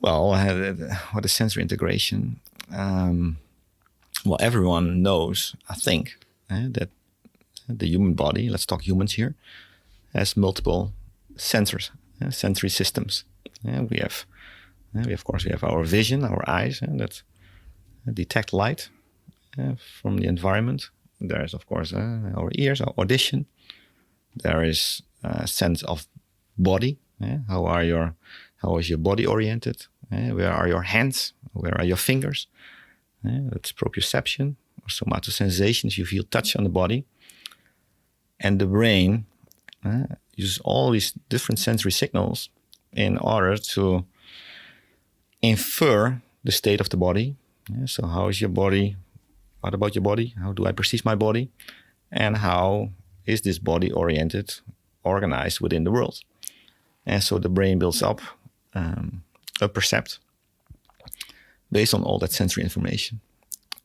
Well, what is sensory integration? Well, everyone knows, I think, that the human body, let's talk humans here, has multiple sensors, sensory systems. We have, of course, we have our vision, our eyes, that detect light from the environment. There is, of course, our ears, our audition. There is a sense of body. How is your body oriented? Where are your hands? Where are your fingers? That's proprioception or somatosensations. You feel touch on the body. And the brain uses all these different sensory signals in order to infer the state of the body. So how is your body? What about your body? How do I perceive my body? And how is this body oriented, organized within the world? And so the brain builds up a percept based on all that sensory information.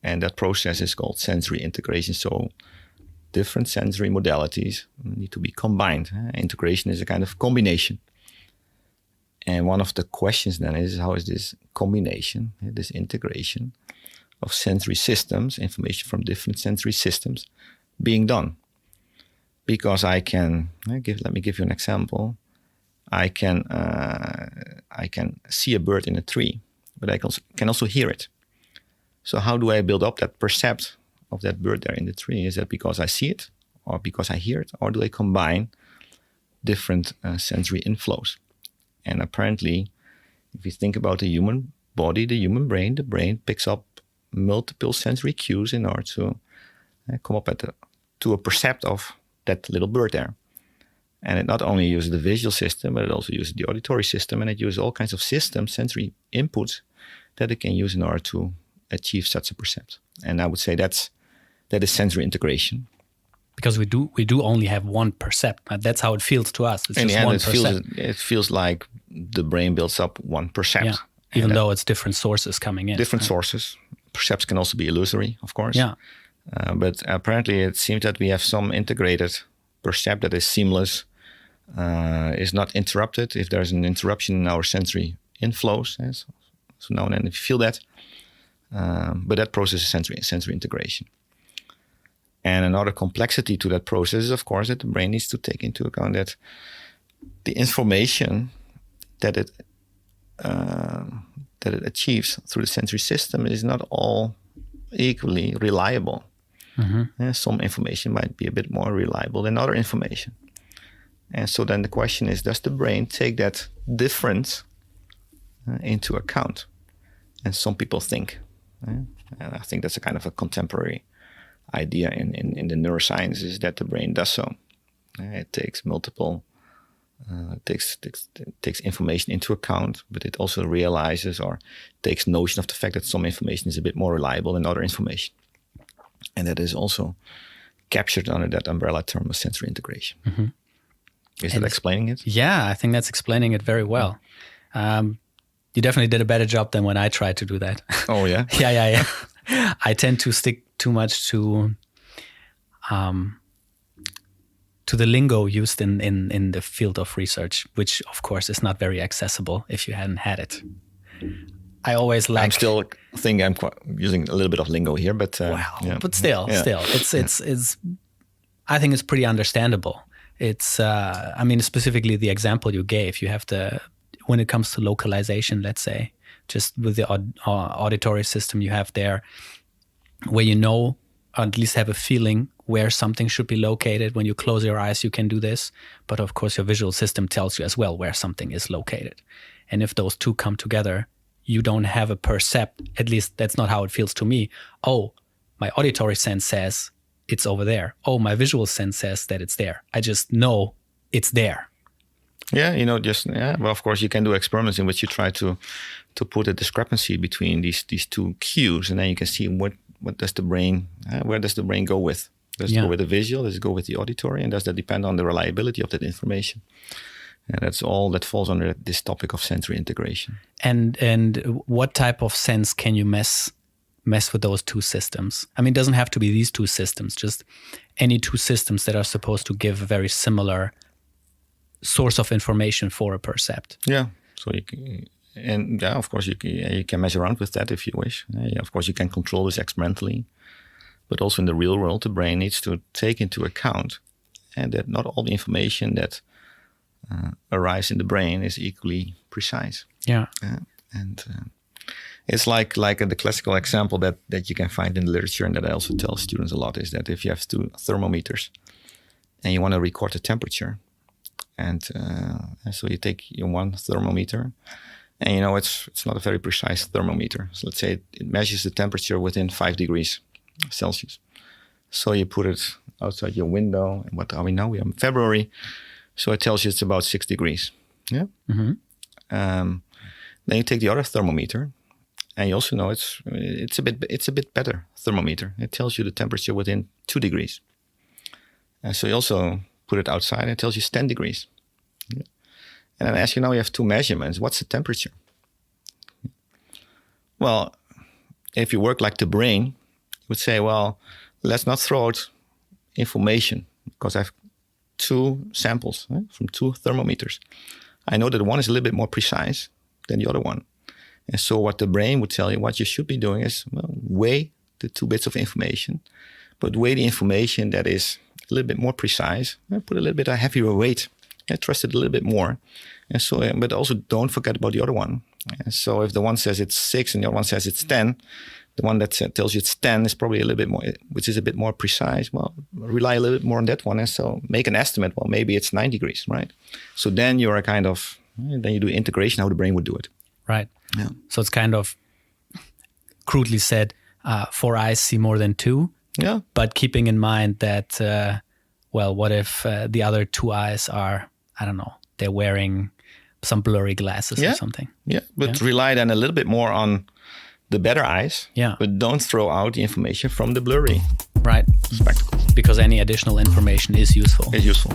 And that process is called sensory integration. So different sensory modalities need to be combined. Integration is a kind of combination. And one of the questions then is, how is this combination, this integration of sensory systems, information from different sensory systems, being done? Because let me give you an example. I can see a bird in a tree, but I can also hear it. So how do I build up that percept of that bird there in the tree? Is that because I see it, or because I hear it, or do I combine different sensory inflows? And apparently, if you think about the human body, the human brain, the brain picks up multiple sensory cues in order to come up to a percept of that little bird there. And it not only uses the visual system, but it also uses the auditory system, and it uses all kinds of systems, sensory inputs that it can use in order to achieve such a percept. And I would say that is sensory integration. Because we do only have one percept. That's how it feels to us. It's in just the end, one percept. It feels like the brain builds up one percept. Yeah. Even though it's different sources coming in. Different sources. Percepts can also be illusory, of course. Yeah. But apparently it seems that we have some integrated percept that is seamless, is not interrupted. If there's an interruption in our sensory inflows, so now and then you feel that. But that process is sensory integration. And another complexity to that process is, of course, that the brain needs to take into account that the information that it achieves through the sensory system is not all equally reliable. Mm-hmm. Some information might be a bit more reliable than other information. And so then the question is, does the brain take that difference into account? And some people think, and I think that's a kind of a contemporary idea in the neuroscience, is that the brain does so. It takes multiple, takes information into account, but it also realizes or takes notion of the fact that some information is a bit more reliable than other information. And that is also captured under that umbrella term of sensory integration. Mm-hmm. Is that explaining it? Yeah, I think that's explaining it very well. You definitely did a better job than when I tried to do that. Oh, yeah? Yeah. I tend to stick too much to the lingo used in the field of research, which, of course, is not very accessible if you hadn't had it. I always like. I'm still thinking I'm using a little bit of lingo here, but yeah. But still, it's. I think it's pretty understandable. It's. I mean, specifically the example you gave. You have when it comes to localization, let's say, just with the auditory system you have there, where you know, or at least have a feeling where something should be located. When you close your eyes, you can do this, but of course, your visual system tells you as well where something is located. And if those two come together, you don't have a percept, at least that's not how it feels to me. Oh, my auditory sense says it's over there. Oh, my visual sense says that it's there. I just know it's there. Yeah, well, of course, you can do experiments in which you try to put a discrepancy between these two cues, and then you can see what does the brain, where does the brain go with? Does it go with the visual? Does it go with the auditory? And does that depend on the reliability of that information? And that's all that falls under this topic of sensory integration. And what type of sense can you mess with those two systems? I mean, it doesn't have to be these two systems, just any two systems that are supposed to give a very similar source of information for a percept. Yeah. So And of course, you can mess around with that if you wish. Of course, you can control this experimentally. But also in the real world, the brain needs to take into account and that not all the information that arrives in the brain is equally precise. Yeah. And it's like the classical example that you can find in the literature, and that I also tell students a lot, is that if you have 2 thermometers and you want to record the temperature, and so you take your one thermometer, and it's not a very precise thermometer. So let's say it measures the temperature within 5 degrees Celsius. So you put it outside your window, and what are we now? We are in February, so it tells you it's about 6 degrees. Yeah. Mm-hmm. Then you take the other thermometer, and you also know it's a bit better thermometer. It tells you the temperature within 2 degrees. And so you also put it outside, and it tells you it's 10 degrees. Yeah. And then I ask you, now you have 2 measurements. What's the temperature? Well, if you work like the brain, you would say, well, let's not throw out information because I have 2 samples from 2 thermometers. I know that one is a little bit more precise than the other one. And so what the brain would tell you, what you should be doing is weigh the 2 bits of information, but weigh the information that is a little bit more precise, put a little bit of heavier weight, trust it a little bit more. And so, but also don't forget about the other one. And so if the one says it's 6 and the other one says it's 10, the one that tells you it's 10 is probably a little bit more, which is a bit more precise. Well, rely a little bit more on that one. And so make an estimate. Well, maybe it's 9 degrees, right? So then you are then you do integration, how the brain would do it. Right. Yeah. So it's kind of crudely said, 4 eyes see more than 2. Yeah. But keeping in mind that, what if the other 2 eyes are, I don't know, they're wearing some blurry glasses or something. Yeah, but rely then a little bit more on the better eyes. Yeah. But don't throw out the information from the blurry spectacle. Because any additional information is useful. It's useful.